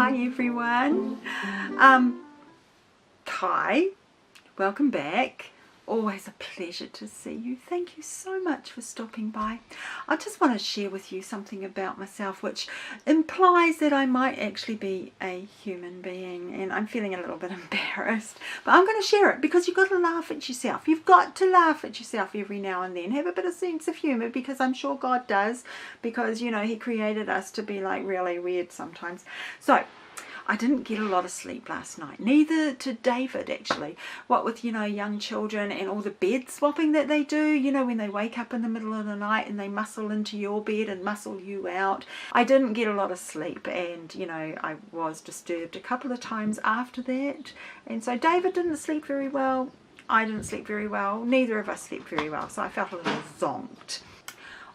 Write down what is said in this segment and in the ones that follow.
Hi everyone. Hi, welcome back. Always a pleasure to see you. Thank you so much for stopping by. I just want to share with you something about myself which implies that I might actually be a human being, and I'm feeling a little bit embarrassed, but I'm going to share it because you've got to laugh at yourself. You've got to laugh at yourself every now and then. Have a bit of sense of humour, because I'm sure God does, because you know He created us to be like really weird sometimes. So I didn't get a lot of sleep last night. Neither did David, actually. What with, you know, young children and all the bed swapping that they do, you know, when they wake up in the middle of the night and they muscle into your bed and muscle you out. I didn't get a lot of sleep, and, you know, I was disturbed a couple of times after that. And so David didn't sleep very well. I didn't sleep very well. Neither of us slept very well. So I felt a little zonked.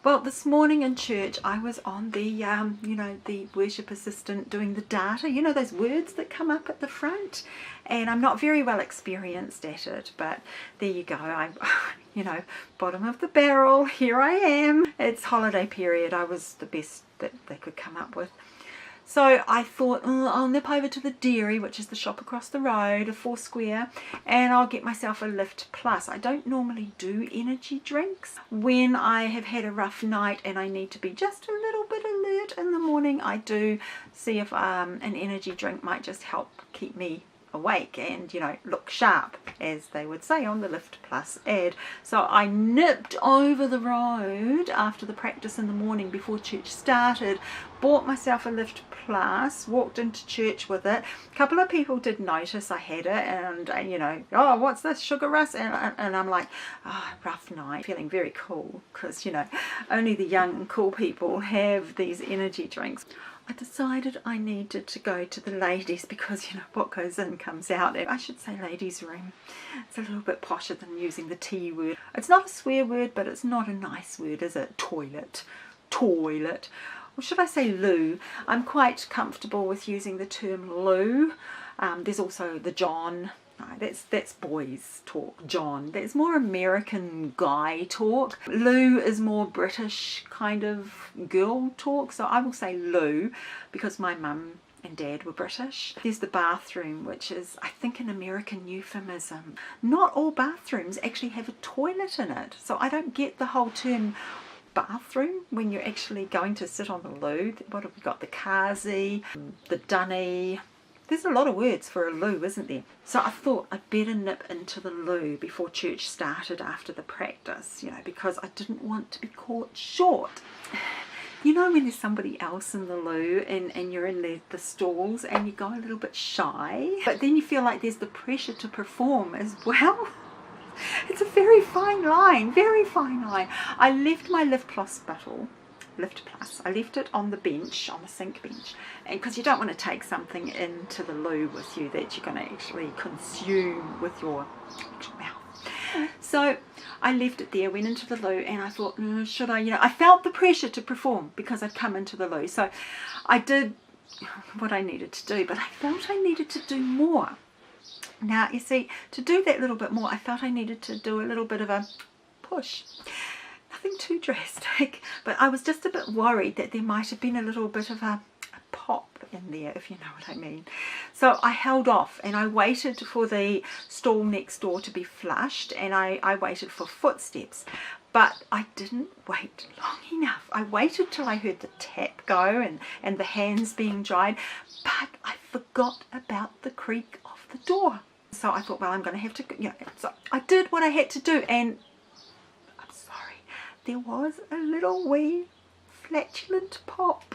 Well, this morning in church, I was on the, you know, the worship assistant doing the data, you know, those words that come up at the front, and I'm not very well experienced at it, but there you go. I'm, you know, bottom of the barrel, here I am. It's holiday period. I was the best that they could come up with. So I thought, I'll nip over to the dairy, which is the shop across the road, a Foursquare, and I'll get myself a Lift Plus. I don't normally do energy drinks. When I have had a rough night and I need to be just a little bit alert in the morning, I do see if an energy drink might just help keep me awake and, you know, look sharp, as they would say on the Lift Plus ad. So I nipped over the road after the practice in the morning before church started, bought myself a Lift Plus, walked into church with it. A couple of people did notice I had it, and you know, oh, what's this, sugar rush? And I'm like, oh, rough night, feeling very cool, because, you know, only the young and cool people have these energy drinks. I decided I needed to go to the ladies, because, you know, what goes in comes out. I should say ladies' room. It's a little bit posher than using the T word. It's not a swear word, but it's not a nice word, is it? Toilet. Toilet. Or should I say loo? I'm quite comfortable with using the term loo. There's also the John. No, that's boys talk. John. That's more American guy talk. Lou is more British kind of girl talk. So I will say loo because my mum and dad were British. There's the bathroom, which is, I think, an American euphemism. Not all bathrooms actually have a toilet in it. So I don't get the whole term bathroom when you're actually going to sit on the loo. What have we got? The Kazi, the Dunny. There's a lot of words for a loo, isn't there? So I thought I'd better nip into the loo before church started after the practice, you know, because I didn't want to be caught short. You know when there's somebody else in the loo and you're in the stalls and you go a little bit shy, but then you feel like there's the pressure to perform as well? It's a very fine line, very fine line. I left my Lift Plus bottle. Lift Plus. I left it on the bench, on the sink bench, and because you don't want to take something into the loo with you that you're going to actually consume with your actual mouth. So I left it there, went into the loo, and I thought, should I, you know, I felt the pressure to perform because I'd come into the loo. So I did what I needed to do, but I felt I needed to do more. Now, you see, to do that little bit more, I felt I needed to do a little bit of a push. Nothing too drastic, but I was just a bit worried that there might have been a little bit of a pop in there, if you know what I mean. So I held off and I waited for the stall next door to be flushed, and I waited for footsteps. But I didn't wait long enough. I waited till I heard the tap go and the hands being dried, but I forgot about the creak of the door. So I thought, well, I'm going to have to, you know, so I did what I had to do, and I'm sorry, there was a little wee flatulent pop.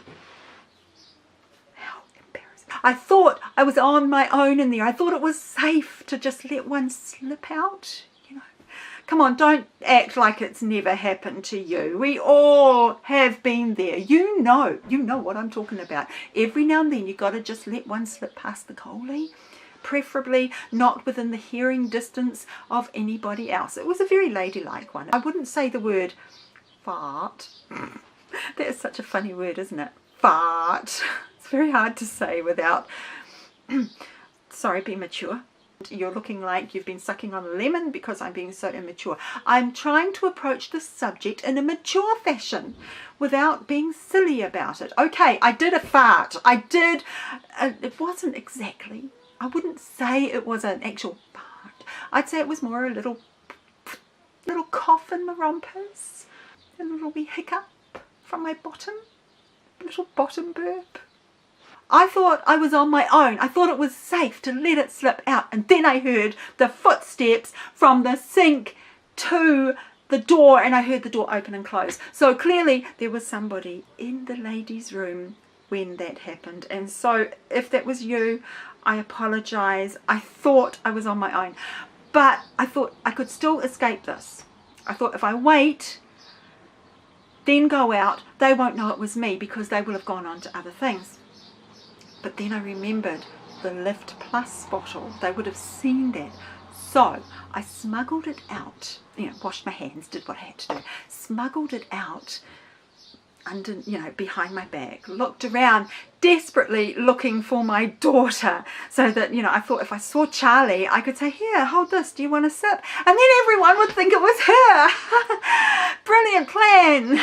How embarrassing. I thought I was on my own in there. I thought it was safe to just let one slip out, you know. Come on, don't act like it's never happened to you. We all have been there. You know what I'm talking about. Every now and then you got to just let one slip past the goalie. Preferably not within the hearing distance of anybody else. It was a very ladylike one. I wouldn't say the word fart. That is such a funny word, isn't it? Fart. It's very hard to say without, sorry, be mature. you're looking like you've been sucking on a lemon because I'm being so immature. I'm trying to approach the subject in a mature fashion without being silly about it. Okay, I did a fart. I did, it wasn't exactly, I wouldn't say it was an actual fart. I'd say it was more a little cough in my rompers, a little wee hiccup from my bottom, a little bottom burp. I thought I was on my own. I thought it was safe to let it slip out. And then I heard the footsteps from the sink to the door, and I heard the door open and close. So clearly there was somebody in the ladies' room when that happened. And so if that was you, I apologize. I thought I was on my own. But I thought I could still escape this. I thought if I wait, then go out, they won't know it was me because they will have gone on to other things. But then I remembered the Lift Plus bottle. They would have seen that. So I smuggled it out, washed my hands, did what I had to do, smuggled it out under, behind my back, looked around, desperately looking for my daughter, so that, I thought if I saw Charlie, I could say, here, hold this, do you want a sip? And then everyone would think it was her. Brilliant plan.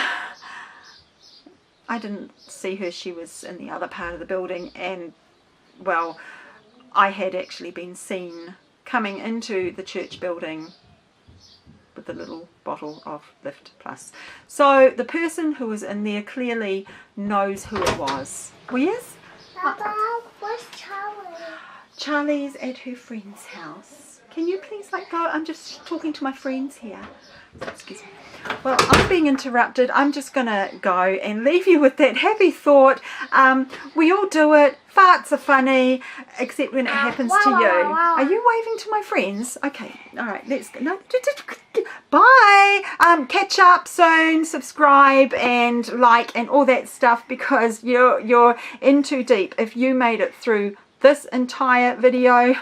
I didn't see her. She was in the other part of the building, and well, I had actually been seen coming into the church building with a little bottle of Lift Plus. So the person who was in there clearly knows who it was. Where's? Papa, where's Charlie? Charlie's at her friend's house. Can you please go? I'm just talking to my friends here. Excuse me. Well, I'm being interrupted. I'm just going to go and leave you with that happy thought. We all do it. Farts are funny, except when it happens to you. Are you waving to my friends? Okay. All right. Let's go. No, bye. Catch up soon. Subscribe and like and all that stuff, because you're in too deep. If you made it through this entire video,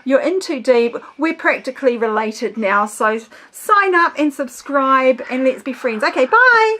you're in too deep. We're practically related now, so sign up and subscribe and let's be friends. Okay, bye.